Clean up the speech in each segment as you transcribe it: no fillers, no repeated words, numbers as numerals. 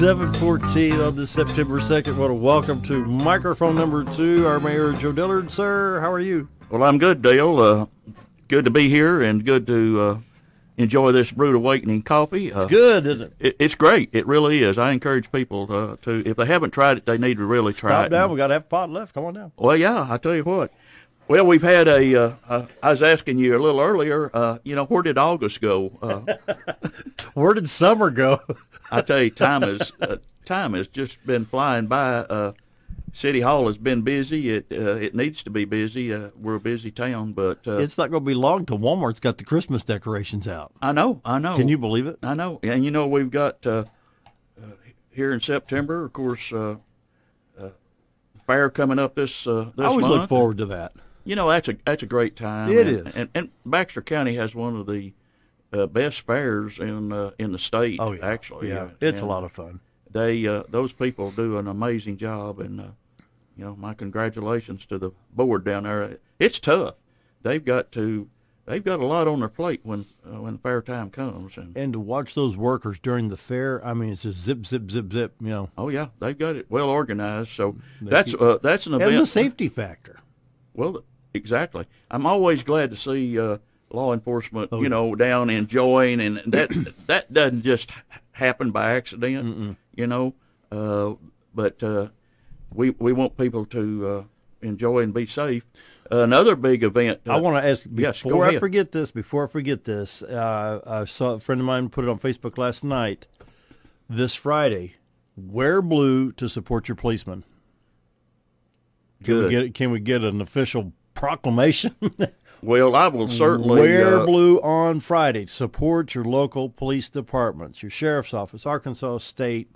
7:14 on this September 2nd. Want to welcome to microphone number 2 our Mayor Joe Dillard. Sir, how are you? Well, I'm good, Dale. Good to be here and good to enjoy this Brewed Awakening coffee. It's good, isn't it? It's great. It really is. I encourage people to, if they haven't tried it, they need to really try it. Stop down. We got to have a pot left. Come on down. Well, yeah, I tell you what. Well, we've had I was asking you a little earlier, where did August go? Where did summer go? I tell you, time has just been flying by. City Hall has been busy. It needs to be busy. We're a busy town, but it's not going to be long till Walmart's got the Christmas decorations out. I know. Can you believe it? I know. And we've got here in September, of course, fair coming up this month. I always look forward to that. That's a great time. It is. And Baxter County has one of the best fairs in the state. Oh yeah, actually. Yeah, it's a lot of fun. They those people do an amazing job, and my congratulations to the board down there. It's tough. They've got a lot on their plate when fair time comes, and to watch those workers during the fair. I mean, it's just zip, zip, zip, zip. Oh yeah, they've got it well organized. So that's an event. And the safety factor. Well, exactly. I'm always glad to see law enforcement, down enjoying, and that doesn't just happen by accident, but we want people to enjoy and be safe. Another big event. I want to ask before I forget this. I saw a friend of mine put it on Facebook last night. This Friday, wear blue to support your policeman. Can we get an official proclamation? Well, I will certainly wear blue on Friday. Support your local police departments, your sheriff's office, Arkansas State,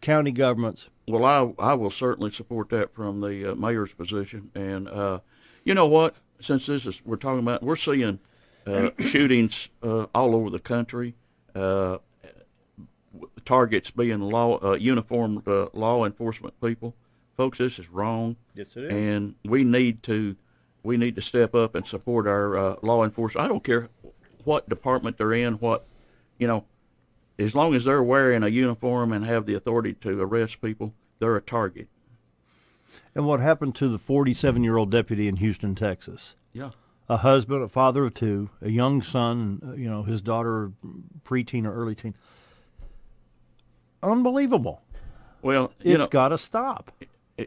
county governments. Well, I will certainly support that from the mayor's position. And you know what? Since we're talking about, we're seeing shootings all over the country. Targets being uniformed law enforcement people. Folks, this is wrong. Yes, it is. And we need to step up and support our law enforcement. I don't care what department they're in, as long as they're wearing a uniform and have the authority to arrest people, they're a target. And what happened to the 47-year-old deputy in Houston, Texas? Yeah. A husband, a father of two, a young son, his daughter, preteen or early teen. Unbelievable. Well, it's got to stop.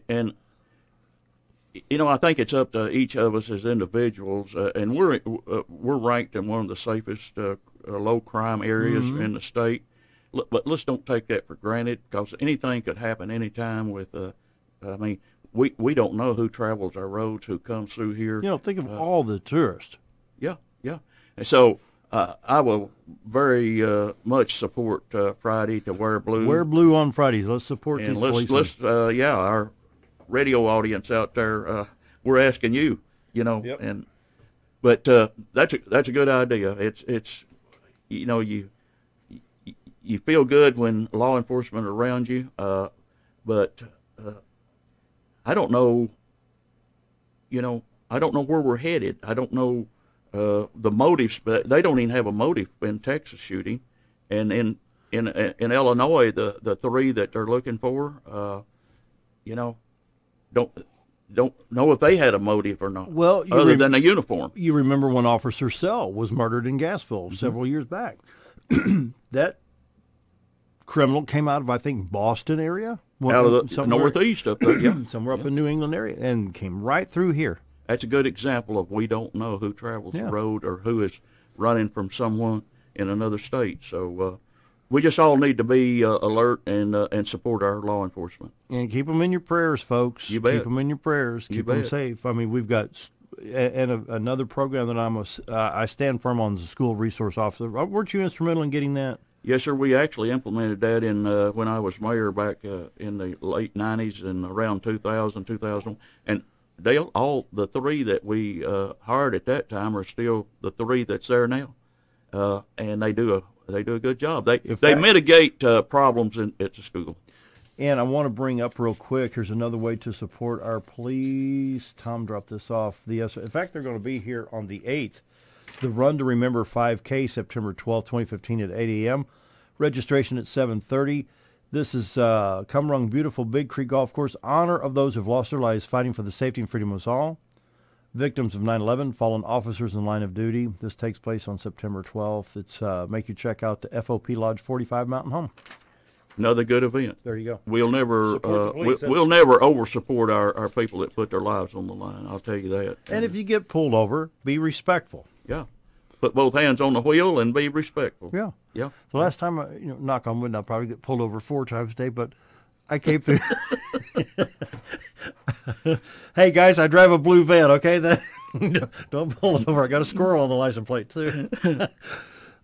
And I think it's up to each of us as individuals, and we're ranked in one of the safest low crime areas in the state. But let's don't take that for granted, because anything could happen anytime. We don't know who travels our roads, who comes through here. Think of all the tourists. Yeah. And so I will very much support Friday to wear blue. Wear blue on Fridays. Let's support these policemen. Our radio audience out there, we're asking you, Yep. But that's a good idea. It's you feel good when law enforcement are around you, but I don't know. I don't know where we're headed. I don't know the motives, but they don't even have a motive in Texas shooting, and in Illinois, the three that they're looking for, don't know if they had a motive or not. Well, other than a uniform. You remember when Officer Sell was murdered in Gassville several years back? That criminal came out of, I think, Boston area, out of the northeast up there, somewhere up in New England area, and came right through here. That's a good example of we don't know who travels the road or who is running from someone in another state. So we just all need to be alert and support our law enforcement. And keep them in your prayers, folks. You bet. Keep them in your prayers. Keep them safe. I mean, we've got another program that I stand firm on as a school resource officer. Weren't you instrumental in getting that? Yes, sir. We actually implemented that in when I was mayor back in the late 90s and around 2000. And Dale, all the three that we hired at that time are still the three that's there now, and they do a good job. They mitigate problems at the school. And I want to bring up real quick, here's another way to support our police. Tom dropped this off. In fact, they're going to be here on the 8th. The Run to Remember 5K, September 12th, 2015 at 8 a.m. Registration at 7:30. This is Cumrung Beautiful Big Creek Golf Course. Honor of those who have lost their lives fighting for the safety and freedom of us all. Victims of 9/11, fallen officers in line of duty. This takes place on September 12th. It's make you check out the FOP Lodge 45 Mountain Home. Another good event. There you go. We'll never Support the police. we'll never over support our people that put their lives on the line. I'll tell you that. And if you get pulled over, be respectful. Yeah, put both hands on the wheel and be respectful. Yeah. Yeah. The last time, knock on wood, I'll probably get pulled over 4 times a day, but I came through. Hey, guys, I drive a blue van, okay? Don't pull it over. I got a squirrel on the license plate, too.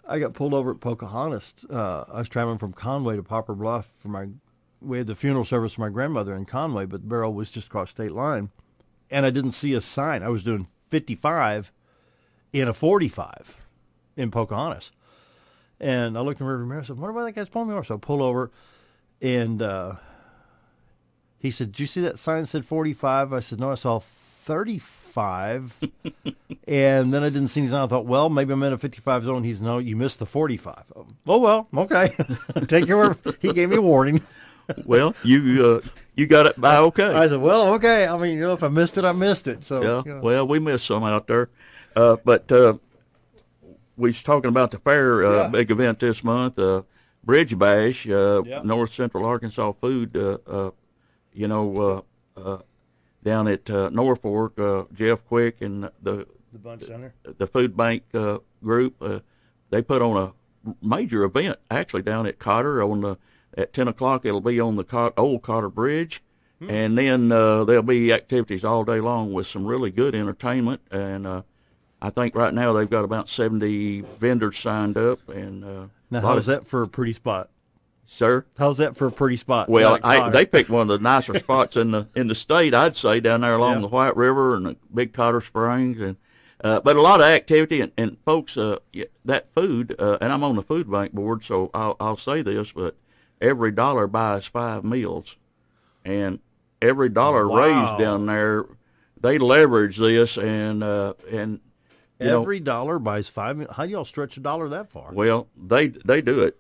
I got pulled over at Pocahontas. I was traveling from Conway to Poplar Bluff. We had the funeral service for my grandmother in Conway, but the burial was just across state line. And I didn't see a sign. I was doing 55 in a 45 in Pocahontas. And I looked in the rearview mirror and said, "What about that guy's pulling me over?" So I pulled over, and he said, "Did you see that sign that said 45?" I said, "No, I saw 35." And then I didn't see any sign. I thought, well, maybe I'm in a 55 zone. He's, "No, you missed the 45. Oh, well, okay. Take your word. He gave me a warning. Well, you got it by okay. I said, well, okay. I mean, if I missed it, I missed it. So Yeah. Well, we missed some out there, but we was talking about the fair big event this month, Bridge Bash, North Central Arkansas Food. Down at Norfolk, Jeff Quick and the Bunch Center, the food bank group, they put on a major event actually down at Cotter at 10 o'clock. It'll be on the old Cotter Bridge, and then there'll be activities all day long with some really good entertainment. And I think right now they've got about 70 vendors signed up. And now, how's that for a pretty spot? Sir? How's that for a pretty spot? Well, they picked one of the nicer spots in the state, I'd say, down there along the White River and the Big Cotter Springs, and but a lot of activity and folks. That food, and I'm on the food bank board, so I'll say this, but every dollar buys 5 meals, and every dollar raised down there, they leverage this and. Every dollar buys 5 minutes. How do y'all stretch a dollar that far? Well, they do it.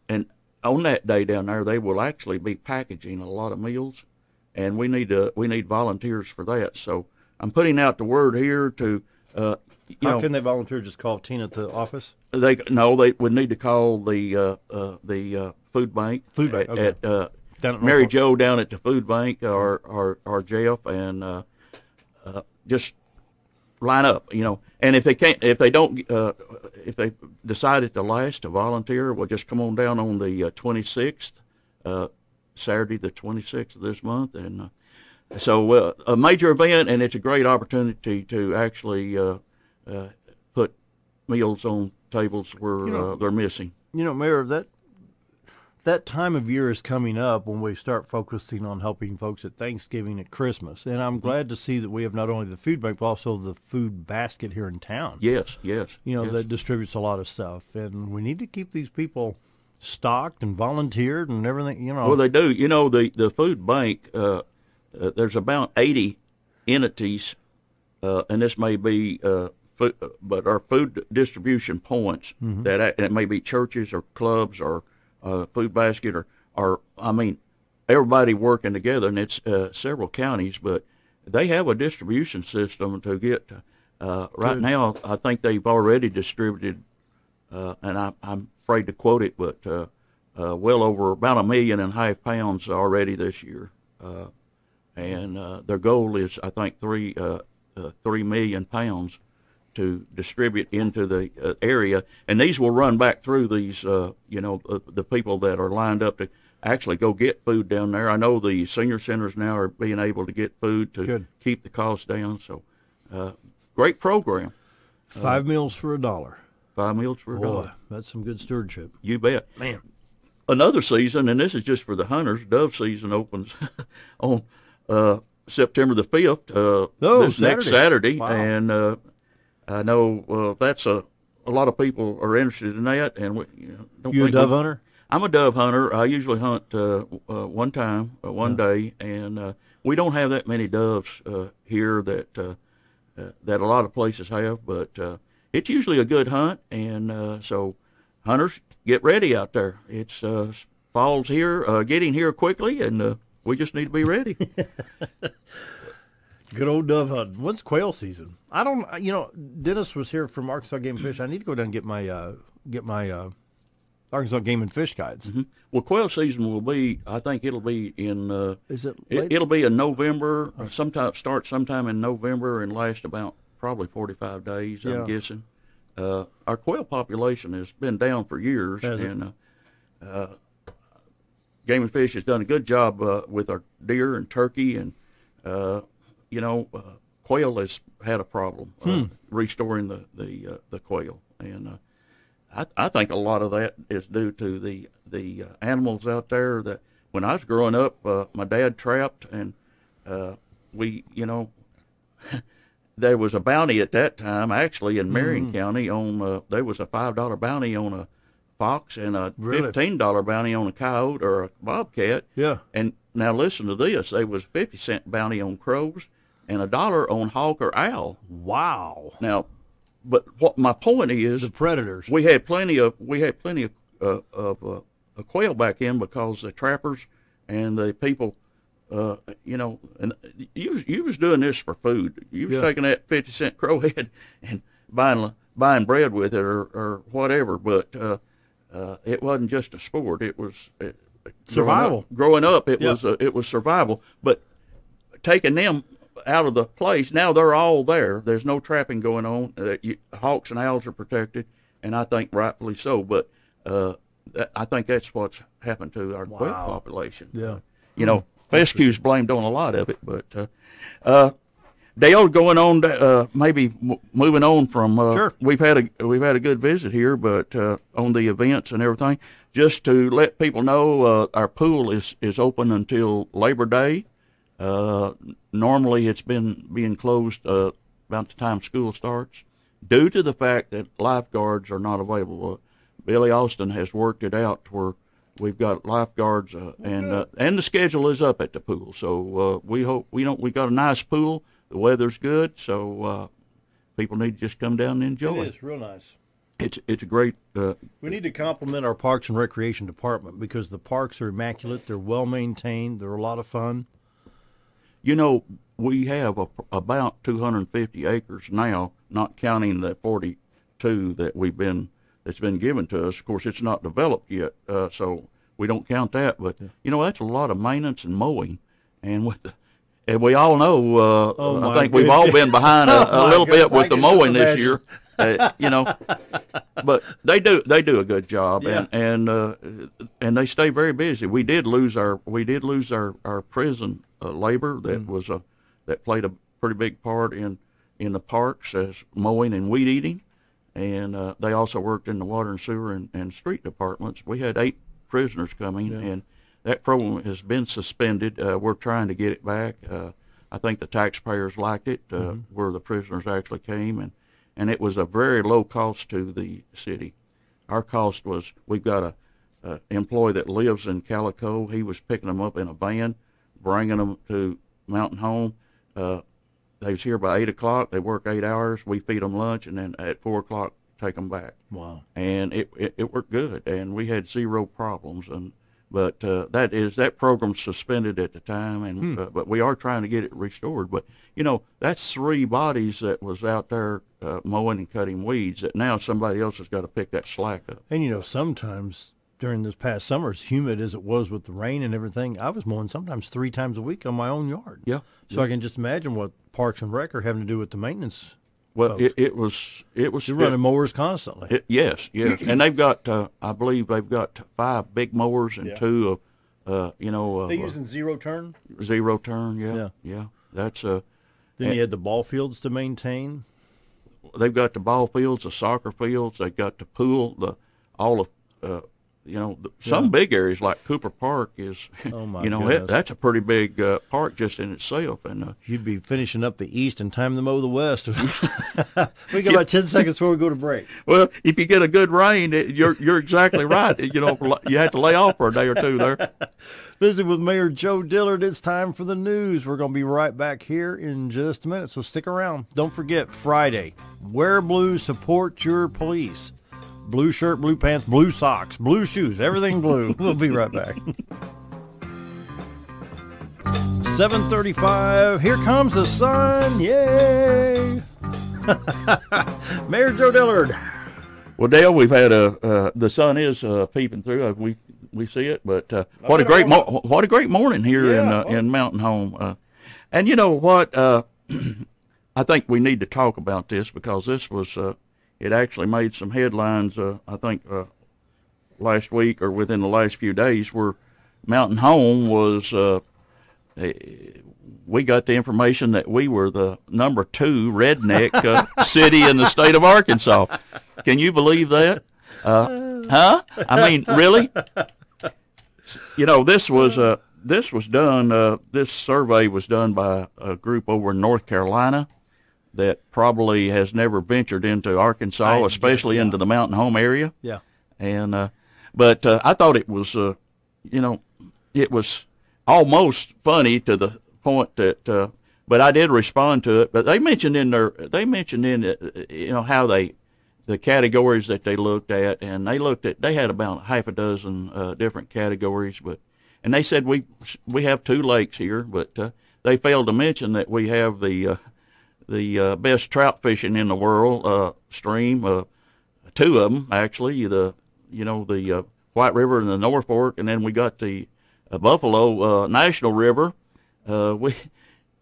And on that day down there, they will actually be packaging a lot of meals, and we need volunteers for that. So I'm putting out the word here to. How can they volunteer? Just call Tina at the office. They would need to call the food bank. Food bank. Okay. At Mary Jo down at the food bank, or Jeff, and just line up, And if if they decide at the last to volunteer, well, just come on down on the 26th, Saturday the 26th of this month, and so a major event, and it's a great opportunity to actually put meals on tables where they're missing. Mayor, that time of year is coming up when we start focusing on helping folks at Thanksgiving, at Christmas. And I'm glad to see that we have not only the food bank, but also the food basket here in town. Yes. That distributes a lot of stuff. And we need to keep these people stocked and volunteered and everything, Well, they do. The food bank, there's about 80 entities, and this may be, but our food distribution points, and it may be churches or clubs or food basket or everybody working together, and it's several counties, but they have a distribution system to get. Right now, I think they've already distributed, and I'm afraid to quote it, but well over about 1.5 million pounds already this year, and their goal is, I think, 3 million pounds to distribute into the area, and these will run back through these, the people that are lined up to actually go get food down there. I know the senior centers now are being able to get food to keep the cost down. So, great program. 5 meals for $1. 5 meals for $1. Boy, that's some good stewardship. You bet. Man. Another season, and this is just for the hunters. Dove season opens on September the 5th. This next Saturday, wow. And I know that's a lot of people are interested in that, and you a dove hunter? I'm a dove hunter. I usually hunt one time, one day, and we don't have that many doves here that a lot of places have, but it's usually a good hunt, and so hunters, get ready out there. It's fall's here, getting here quickly, and we just need to be ready. Good old dove hunting. When's quail season? I don't. Dennis was here from Arkansas Game and Fish. I need to go down and get my Arkansas Game and Fish guides. Mm-hmm. Well, quail season will be. I think it'll be in. Is it? It'll be in November. Start sometime in November and last about probably 45 days. I'm guessing. Our quail population has been down for years, and Game and Fish has done a good job with our deer and turkey, and quail has had a problem restoring the quail, and I think a lot of that is due to the animals out there that when I was growing up, my dad trapped, and we there was a bounty at that time actually in Marion County on there was a $5 bounty on a fox and a $15 bounty on a coyote or a bobcat. Yeah. And now listen to this: there was a 50-cent bounty on crows and $1 on hawk or owl. Wow. Now, but what my point is, the predators. We had plenty of quail back in because the trappers and the people, and you was doing this for food. You was taking that 50-cent crow head and buying bread with it or whatever. But it wasn't just a sport. It was survival. Growing up, it was survival. But taking them out of the place, now they're all there. There's no trapping going on. Hawks and owls are protected, and I think rightfully so. But I think that's what's happened to our quail population. Yeah. Fescue's blamed on a lot of it, but Dale, going on, maybe moving on from. Sure. We've had a good visit here, but on the events and everything, just to let people know, our pool is open until Labor Day. Normally, it's been being closed about the time school starts, due to the fact that lifeguards are not available. Billy Austin has worked it out where we've got lifeguards, and the schedule is up at the pool. So we hope we got a nice pool. The weather's good, so people need to just come down and enjoy. It is real nice. It's a great. We need to compliment our Parks and Recreation Department because the parks are immaculate. They're well maintained. They're a lot of fun. We have about 250 acres now, not counting the 42 that's been given to us. Of course, it's not developed yet, so we don't count that. But that's a lot of maintenance and mowing, and we all know. I think we've all been behind a little bit with the mowing this year. But they do a good job, and they stay very busy. We did lose our prison labor that played a pretty big part in the parks as mowing and weed eating, and they also worked in the water and sewer and street departments. We had 8 prisoners coming, and that program has been suspended. We're trying to get it back. I think the taxpayers liked it, where the prisoners actually came, and it was a very low cost to the city. Our cost was, we've got a employee that lives in Calico. He was picking them up in a van, bringing them to Mountain Home. They was here by 8 o'clock. They work 8 hours. We feed them lunch, and then at 4 o'clock take them back. Wow! And it worked good, and we had 0 problems. But that program's suspended at the time, and but we are trying to get it restored. But that's 3 bodies that was out there mowing and cutting weeds that now somebody else has got to pick that slack up. And sometimes during this past summer, as humid as it was with the rain and everything, I was mowing sometimes 3 times a week on my own yard. Yeah. So I can just imagine what Parks and Rec are having to do with the maintenance. Well, it was. You're running mowers constantly. Yes, and they've got. I believe they've got 5 big mowers and 2 of. They're using zero turn. Zero turn. Yeah. That's Then you had the ball fields to maintain. They've got the ball fields, the soccer fields. They've got the pool, some big areas like Cooper Park is, that's a pretty big park just in itself. And you'd be finishing up the east in time to mow the west. We got about 10 seconds before we go to break. Well, if you get a good rain, you're exactly right. You have to lay off for a day or two there. Visit with Mayor Joe Dillard. It's time for the news. We're going to be right back here in just a minute, so stick around. Don't forget, Friday, Wear Blue, Support Your Police. blue shirt, blue pants, blue socks, blue shoes, everything blue. We'll be right back. 7:35. Here comes the sun. Yay! Mayor Joe Dillard. Well, Dale, we've had the sun is peeping through. We see it, but what a great morning here in Mountain Home. And you know what? I think we need to talk about this because this was it actually made some headlines. I think last week or within the last few days, where Mountain Home was. We got the information that we were the number 2 redneck city in the state of Arkansas. Can you believe that? Huh? I mean, really? You know, this was done. This survey was done by a group over in North Carolina that probably has never ventured into Arkansas, especially into the Mountain Home area. Yeah. And but I thought it was, it was almost funny to the point that, but I did respond to it. But they mentioned in how the categories that they looked at, and they had about half a dozen different categories, and they said we have 2 lakes here, but they failed to mention that we have the best trout fishing in the world stream, 2 of them actually, the White River and the North Fork, and then we got the Buffalo National River.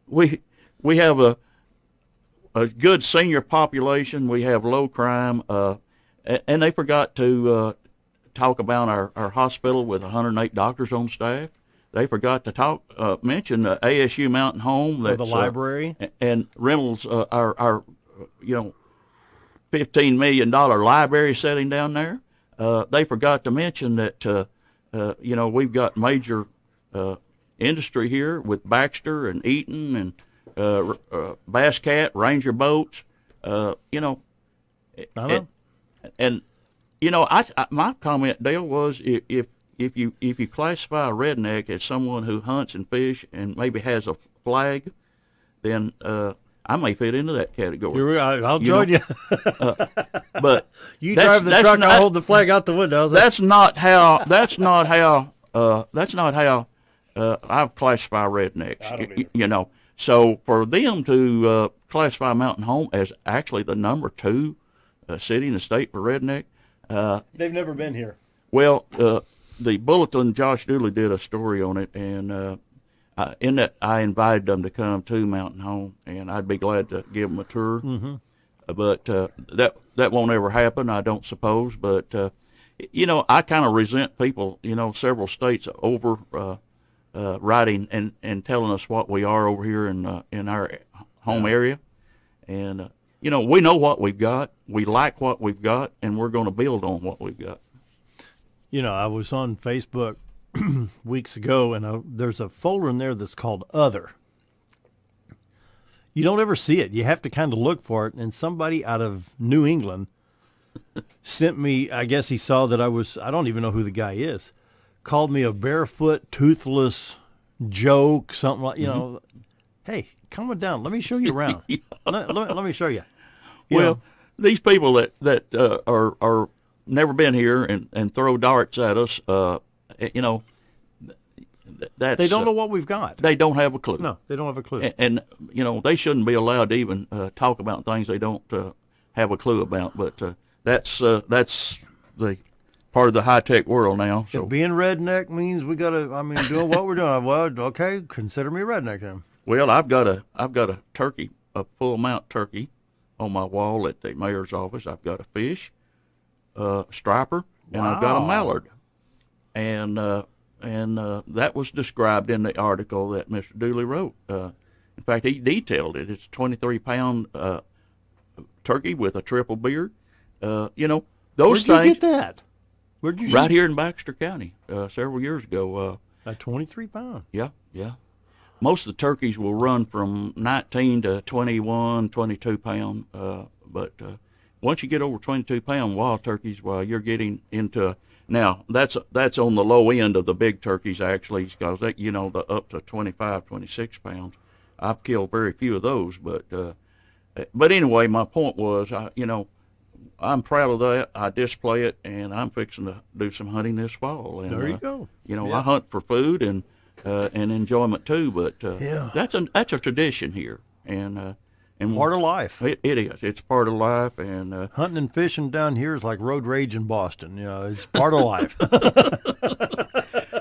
We have a good senior population. We have low crime, and they forgot to talk about our hospital with 108 doctors on staff. They forgot to mention ASU Mountain Home, that's the library, and Reynolds, our $15 million library setting down there. They forgot to mention that. We've got major industry here with Baxter and Eaton and Bass Cat, Ranger Boats. I know. And my comment, Dale, was if you classify a redneck as someone who hunts and fish and maybe has a flag, then I may fit into that category. I'll join you. But you drive the truck, I'll hold the flag out the window. That's not how I classify rednecks. So for them to classify Mountain Home as actually the number 2 city in the state for redneck, they've never been here. Well, the Bulletin, Josh Dooley did a story on it, and in that I invited them to come to Mountain Home, and I'd be glad to give them a tour. Mm-hmm. But that won't ever happen, I don't suppose. But I kind of resent people. Several states over writing and telling us what we are over here in our home area, and we know what we've got. We like what we've got, and we're going to build on what we've got. I was on Facebook weeks ago, and there's a folder in there that's called Other. You don't ever see it. You have to kind of look for it. And somebody out of New England sent me, I guess he saw that I don't even know who the guy is, called me a barefoot, toothless joke, something like, hey, calm it down. Let me show you around. let me show you. These people that are never been here and throw darts at us, that's, they don't know what we've got. They don't have a clue. No, they don't have a clue. And they shouldn't be allowed to even talk about things they don't have a clue about. But that's the part of the high-tech world now. So if being redneck means we got to, doing what we're doing, well, okay, consider me redneck then. Well, I've got a turkey, a full mount turkey on my wall at the mayor's office. I've got a fish, striper, and I've got a mallard. And that was described in the article that Mr. Dooley wrote. In fact, he detailed it. It's a 23-pound turkey with a triple beard. Those Where'd things. Where'd you get that? Where'd you? Right here in Baxter County, several years ago. A 23-pound. Yeah. Most of the turkeys will run from 19 to 21, 22 pound. But once you get over 22 pound wild turkeys, well, you're getting into. Now, that's on the low end of the big turkeys, actually, because the up to 25, 26 pounds. I've killed very few of those, but anyway, my point was, I'm proud of that. I display it, and I'm fixing to do some hunting this fall. And, There you go. You know, Yeah. I hunt for food and enjoyment too. But Yeah. that's a tradition here, and Part of life. it is. It's part of life, and Hunting and fishing down here is like road rage in Boston. You know, it's part of life.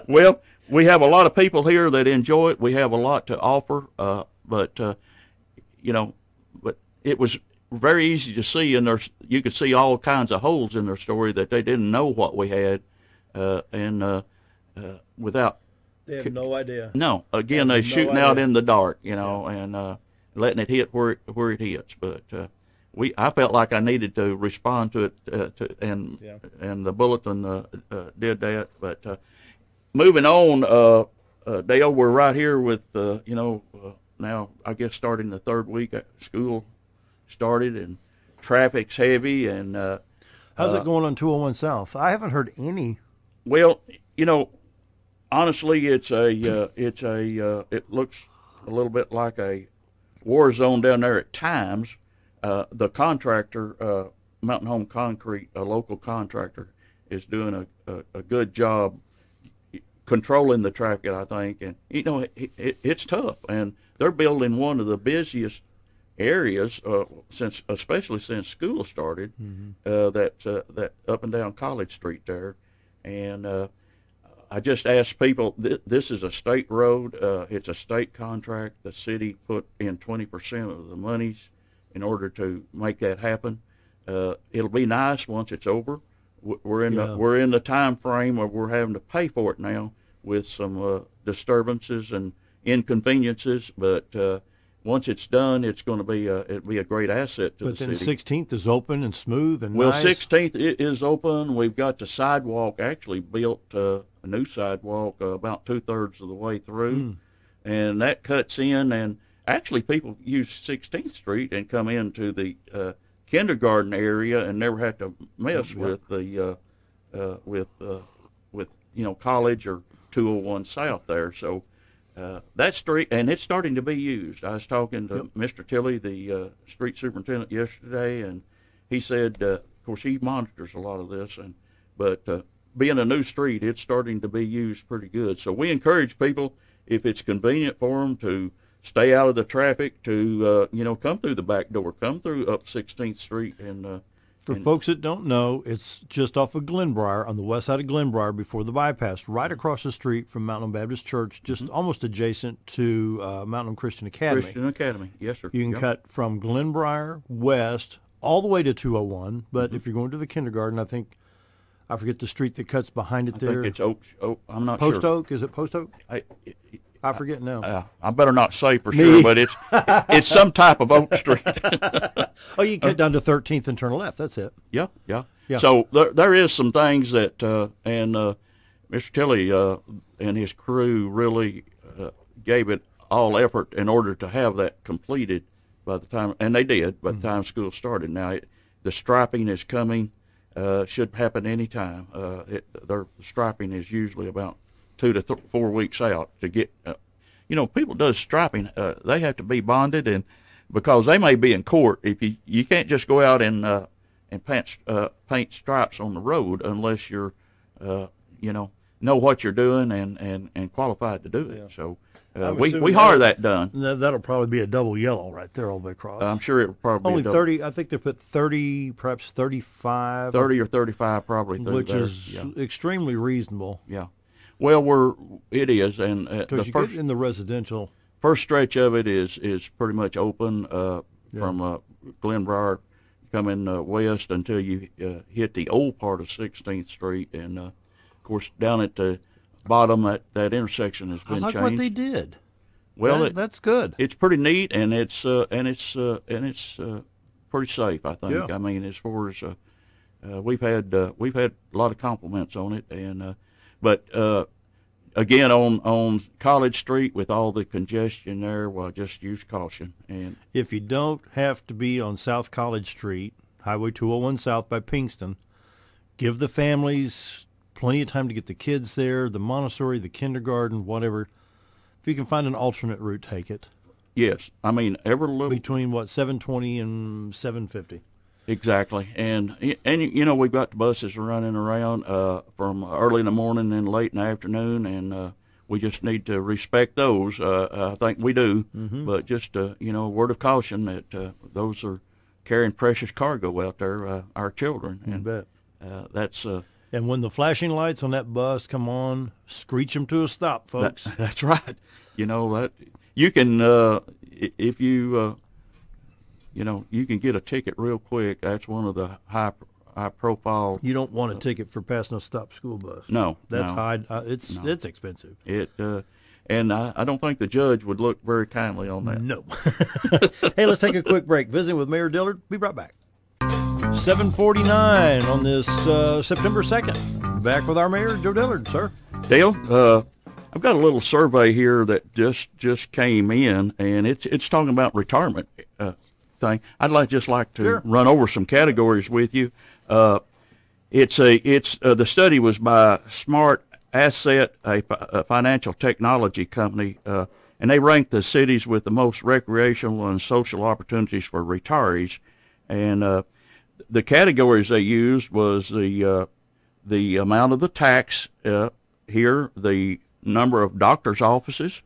well, we have a lot of people here that enjoy it. We have a lot to offer, but you know, but it was very easy to see in their. You could see all kinds of holes in their story that they didn't know what we had, and without. They have no idea. No, again, they're no shooting out idea. in the dark, you know, and letting it hit where it hits. But I felt like I needed to respond to it, and the bulletin did that. But moving on, Dale, we're right here with now I guess starting the third week school started, and traffic's heavy, and How's it going on 201 South? I haven't heard any. well, you know, honestly, it looks a little bit like a war zone down there at times. The contractor, Mountain Home Concrete, a local contractor, is doing a good job controlling the traffic, I think. And you know, it's tough, and they're building one of the busiest areas especially since school started. That up and down College Street there, and I just asked people, this is a state road, it's a state contract. The city put in 20% of the monies in order to make that happen. It'll be nice once it's over. We're in the time frame where we're having to pay for it now with some disturbances and inconveniences, but once it's done, it's going to be it'll be a great asset to the city. But then 16th is open and smooth and Well, nice. 16th is open. We've got the sidewalk actually built, a new sidewalk about 2/3 of the way through, and that cuts in. And actually, people use 16th Street and come into the kindergarten area and never have to mess with the with College or 201 South there. So. That street, and it's starting to be used. I was talking to Mr. Tilley, the street superintendent, yesterday, and he said, of course, he monitors a lot of this, but being a new street, it's starting to be used pretty good. So we encourage people, if it's convenient for them, to stay out of the traffic, to come through the back door, come through up 16th Street, and For folks that don't know, it's just off of Glenbriar, on the west side of Glenbriar before the bypass, right across the street from Mountain Baptist Church, just almost adjacent to Mountain Christian Academy. Christian Academy, yes, sir. You can Yep. cut from Glenbriar west all the way to 201, but if you're going to the kindergarten, I forget the street that cuts behind it I there. think it's Oak. I'm not Post sure. Oak? Is it Post Oak? I forget now. I better not say for sure, but it's some type of Oak Street. Oh, you can cut down to 13th and turn left. That's it. Yeah. Yeah. So there is some things that, and Mr. Tilley and his crew really gave it all effort in order to have that completed by the time, and they did, by the time school started. Now, the striping is coming, should happen any time. Their striping is usually about 2 to 4 weeks out to get, people does striping, they have to be bonded, and because they may be in court, if you can't just go out and paint stripes on the road unless you're, know what you're doing and qualified to do it. Yeah. So I'm we assuming hire that done. That'll probably be a double yellow right there all the way across. I'm sure it will probably Only be 30, I think they put 30, perhaps 35. 30 or 35 probably through which there. is Yeah. extremely reasonable. Yeah. Well, it is, and Because the you first get in the residential. first stretch of it is pretty much open from Glenbriar coming west until you hit the old part of 16th Street, and of course down at the bottom that intersection has I been like changed. what they did. Well, That's good. it's pretty neat, and it's pretty safe, I think. Yeah. I mean, as far as we've had a lot of compliments on it, and but again on College Street with all the congestion there, well, just use caution. And If you don't have to be on South College Street, Highway 201 South by Pinkston, give the families plenty of time to get the kids there, the Montessori, the kindergarten, whatever. If you can find an alternate route, take it. yes, I mean every little Between, 720 and 750. Exactly, and you know, we've got the buses running around from early in the morning and late in the afternoon, and we just need to respect those. I think we do, but just you know, a word of caution that those are carrying precious cargo out there, our children, You and bet. that's And when the flashing lights on that bus come on, screech them to a stop, folks. that's right. You know that you can if you you know, you can get a ticket real quick. That's one of the high profile. You don't want a ticket for passing a stop school bus. No, That's no. high. It's expensive. It and I don't think the judge would look very kindly on that. No. Hey, let's take a quick break. Visiting with Mayor Dillard. Be right back. 7:49 on this September 2nd. Back with our mayor, Joe Dillard, sir. Dale, I've got a little survey here that just came in, and it's talking about retirement thing. I'd just like to Sure. run over some categories with you. The study was by Smart Asset, a financial technology company, and they ranked the cities with the most recreational and social opportunities for retirees. And the categories they used was the amount of the tax here, the number of doctor's offices,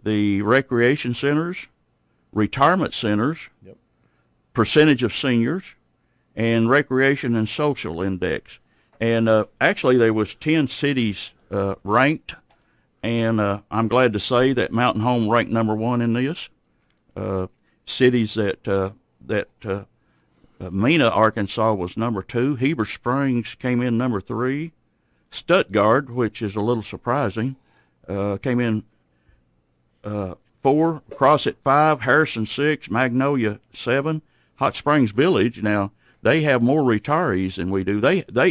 the recreation centers, retirement centers, Yep. percentage of seniors, and recreation and social index. And actually there was 10 cities ranked, and I'm glad to say that Mountain Home ranked number one in this. Cities that Mena, Arkansas was number 2. Heber Springs came in number 3. Stuttgart, which is a little surprising, came in 4. Crossett 5. Harrison 6. Magnolia 7. Hot Springs Village. Now they have more retirees than we do.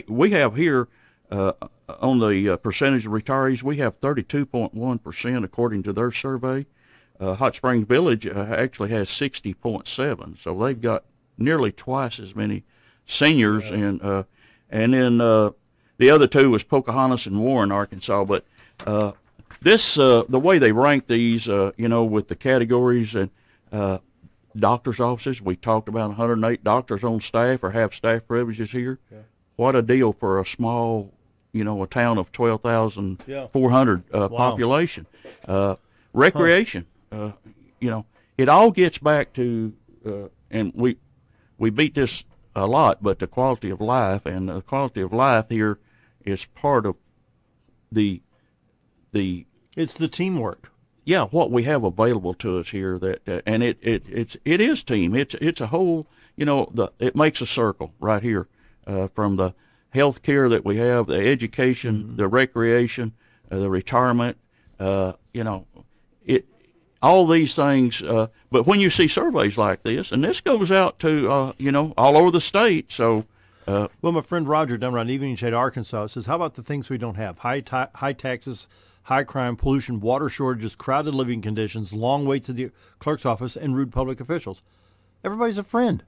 We have here on the percentage of retirees, we have 32.1% according to their survey. Hot Springs Village actually has 60.7, so they've got nearly twice as many seniors. Yeah. And then the other two was Pocahontas and Warren, Arkansas. But the way they rank these, you know, with the categories and doctor's offices, we talked about 108 doctors on staff or have staff privileges here. Yeah. What a deal for a small, you know, a town of 12,400 Wow. population. Recreation, you know, it all gets back to, and we beat this a lot, but the quality of life, and the quality of life here is part of the It's the teamwork. yeah, what we have available to us here, that and it is team. It's a whole, you know, it makes a circle right here, from the health care that we have, the education, the recreation, the retirement, you know, all these things. But when you see surveys like this, and this goes out to you know, all over the state, so. Well, my friend Roger down around Evening Shade, Arkansas, says, how about the things we don't have? High taxes, high crime, pollution, water shortages, crowded living conditions, long waits at the clerk's office, and rude public officials. Everybody's a friend.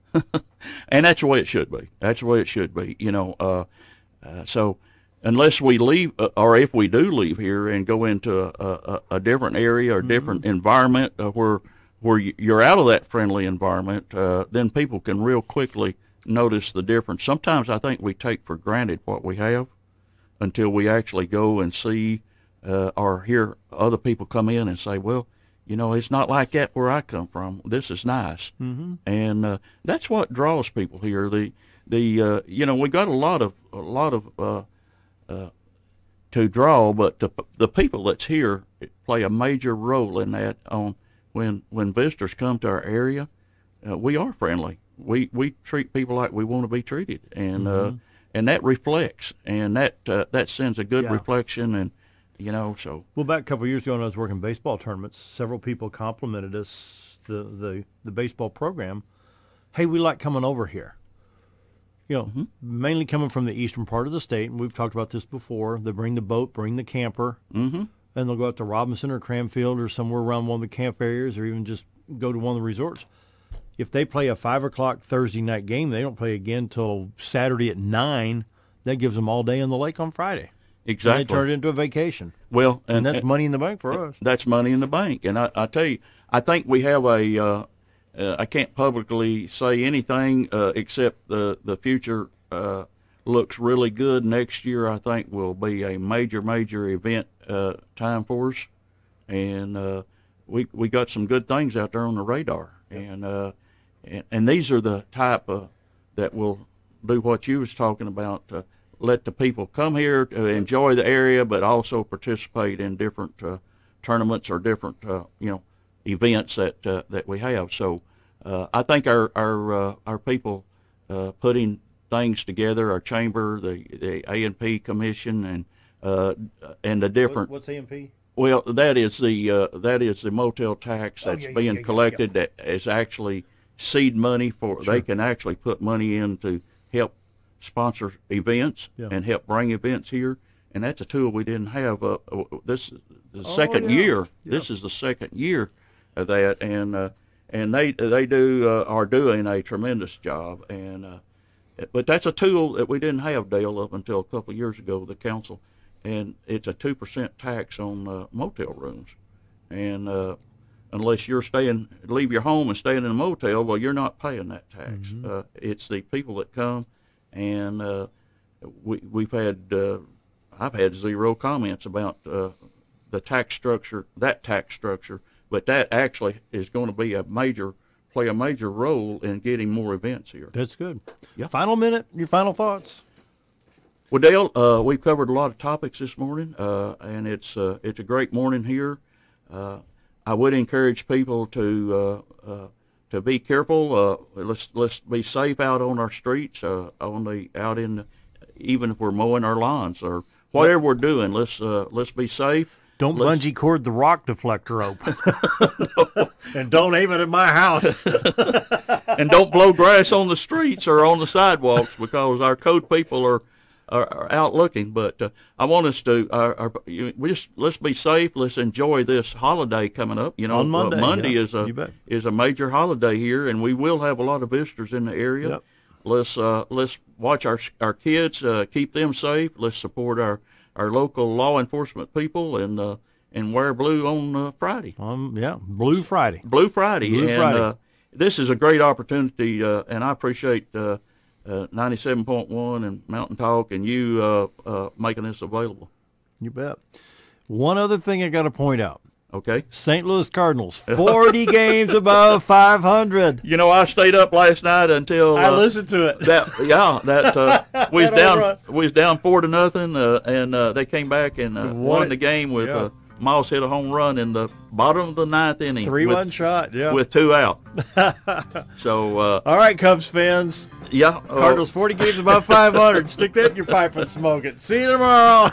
And that's the way it should be. That's the way it should be, you know. So unless we leave, or if we do leave here and go into a different area or different environment where you're out of that friendly environment, then people can real quickly notice the difference. Sometimes I think we take for granted what we have until we actually go and see or hear other people come in and say, well, you know, it's not like that where I come from. This is nice. Mm-hmm. And that's what draws people here. You know, we got a lot of to draw, but the people that's here play a major role in that. On when visitors come to our area, we are friendly. We treat people like we want to be treated, and and that reflects, and that sends a good reflection, and you know, so. Well, back a couple of years ago when I was working baseball tournaments, several people complimented us, the baseball program. Hey, we like coming over here. You know, mainly coming from the eastern part of the state, and we've talked about this before. They bring the boat, bring the camper, and they'll go out to Robinson or Cranfield or somewhere around one of the camp areas, or even just go to one of the resorts. If they play a 5 o'clock Thursday night game, they don't play again till Saturday at 9. That gives them all day on the lake on Friday. Exactly. And they turn it into a vacation. Well, and that's money in the bank for us. That's money in the bank. And I tell you, I think we have I can't publicly say anything except the future looks really good. Next year, I think, will be a major event time for us, and we got some good things out there on the radar, and these are the type that will do what you was talking about. Let the people come here to enjoy the area, but also participate in different tournaments or different events that we have. So I think our people putting things together, our chamber, the A&P commission, and the different. What's A&P? Well, that is the motel tax that's being collected. That is actually seed money for. Sure. They can actually put money in to help sponsor events and help bring events here, and that's a tool we didn't have. This is the second year. Yeah. This is the second year of that, and they are doing a tremendous job. And but that's a tool that we didn't have, Dale, up until a couple of years ago. The council, and it's a 2% tax on motel rooms, and unless you're leave your home and staying in a motel, well, you're not paying that tax. Mm-hmm. It's the people that come. And we've had, I've had zero comments about the tax structure, but that actually is going to be play a major role in getting more events here. That's good. Yeah. Final minute, your final thoughts. Well, Dale, we've covered a lot of topics this morning, and it's a great morning here. I would encourage people to be careful. Let's be safe out on our streets, even if we're mowing our lawns or whatever we're doing. Let's be safe. Don't bungee cord the rock deflector open. And don't aim it at my house. And don't blow grass on the streets or on the sidewalks, because our code people are out looking. But I want us to let's be safe. Let's enjoy this holiday coming up. On Monday. Monday is a major holiday here, and we will have a lot of visitors in the area. Yep. Let's watch our kids, keep them safe. Let's support our local law enforcement people, and wear blue on Friday. Blue Friday. Blue Friday. This is a great opportunity, and I appreciate 97.1 and Mountain Talk and you making this available. You bet. One other thing I got to point out. Okay. St. Louis Cardinals, 40 games above 500. I stayed up last night until I listened to it. We was down 4-0, and they came back and won the game with Miles hit a home run in the bottom of the 9th inning. 3-1 shot, with 2 out. So all right, Cubs fans. Yeah. Cardinals 40 games above 500. Stick that in your pipe and smoke it. See you tomorrow.